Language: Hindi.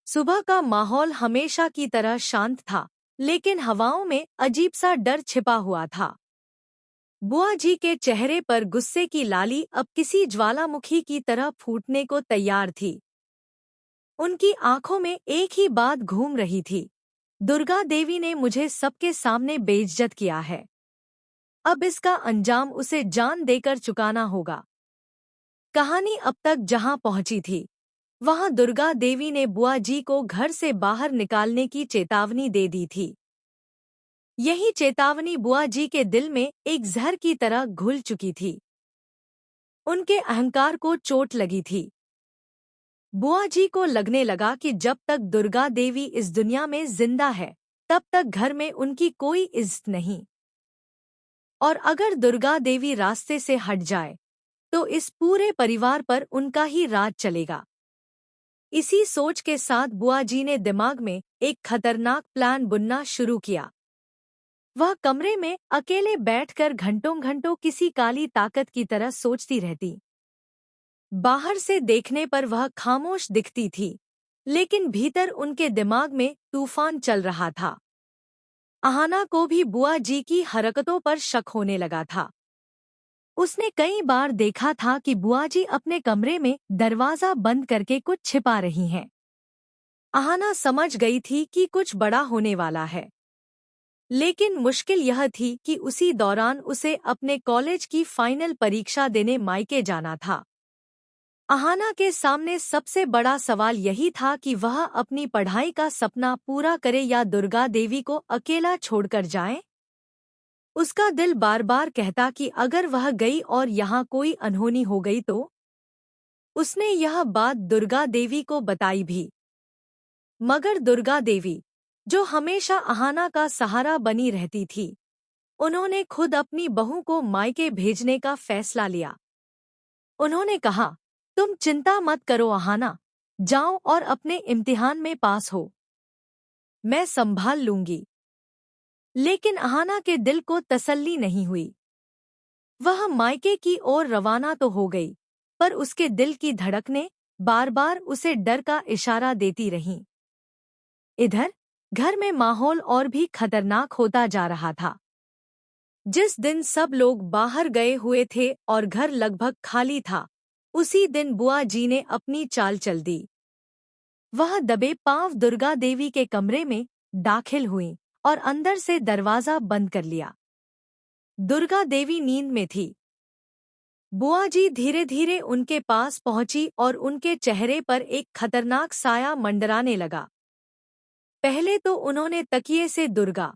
सुबह का माहौल हमेशा की तरह शांत था, लेकिन हवाओं में अजीब सा डर छिपा हुआ था। बुआ जी के चेहरे पर गुस्से की लाली अब किसी ज्वालामुखी की तरह फूटने को तैयार थी। उनकी आंखों में एक ही बात घूम रही थी। दुर्गा देवी ने मुझे सबके सामने बेइज्जत किया है। अब इसका अंजाम उसे जान देकर चुकाना होगा। कहानी अब तक जहां पहुंची थी, वहां दुर्गा देवी ने बुआ जी को घर से बाहर निकालने की चेतावनी दे दी थी। यही चेतावनी बुआ जी के दिल में एक जहर की तरह घुल चुकी थी। उनके अहंकार को चोट लगी थी। बुआ जी को लगने लगा कि जब तक दुर्गा देवी इस दुनिया में जिंदा है, तब तक घर में उनकी कोई इज्जत नहीं। और अगर दुर्गा देवी रास्ते से हट जाए, तो इस पूरे परिवार पर उनका ही राज चलेगा। इसी सोच के साथ बुआ जी ने दिमाग में एक खतरनाक प्लान बुनना शुरू किया। वह कमरे में अकेले बैठकर घंटों घंटों किसी काली ताकत की तरह सोचती रहती। बाहर से देखने पर वह खामोश दिखती थी, लेकिन भीतर उनके दिमाग में तूफान चल रहा था। अहाना को भी बुआ जी की हरकतों पर शक होने लगा था। उसने कई बार देखा था कि बुआ जी अपने कमरे में दरवाजा बंद करके कुछ छिपा रही हैं। अहाना समझ गई थी कि कुछ बड़ा होने वाला है। लेकिन मुश्किल यह थी कि उसी दौरान उसे अपने कॉलेज की फाइनल परीक्षा देने मायके जाना था। अहाना के सामने सबसे बड़ा सवाल यही था कि वह अपनी पढ़ाई का सपना पूरा करे या दुर्गा देवी को अकेला छोड़कर जाए। उसका दिल बार बार कहता कि अगर वह गई और यहाँ कोई अनहोनी हो गई तो। उसने यह बात दुर्गा देवी को बताई भी, मगर दुर्गा देवी, जो हमेशा अहाना का सहारा बनी रहती थी, उन्होंने खुद अपनी बहू को मायके भेजने का फैसला लिया। उन्होंने कहा, तुम चिंता मत करो अहाना, जाओ और अपने इम्तिहान में पास हो, मैं संभाल लूंगी। लेकिन अहाना के दिल को तसल्ली नहीं हुई। वह मायके की ओर रवाना तो हो गई, पर उसके दिल की धड़कनें बार बार उसे डर का इशारा देती रहीं। इधर घर में माहौल और भी खतरनाक होता जा रहा था। जिस दिन सब लोग बाहर गए हुए थे और घर लगभग खाली था, उसी दिन बुआ जी ने अपनी चाल चल दी। वह दबे पांव दुर्गा देवी के कमरे में दाखिल हुई और अंदर से दरवाजा बंद कर लिया। दुर्गा देवी नींद में थी। बुआ जी धीरे धीरे उनके पास पहुंची और उनके चेहरे पर एक खतरनाक साया मंडराने लगा। पहले तो उन्होंने तकिए से दुर्गा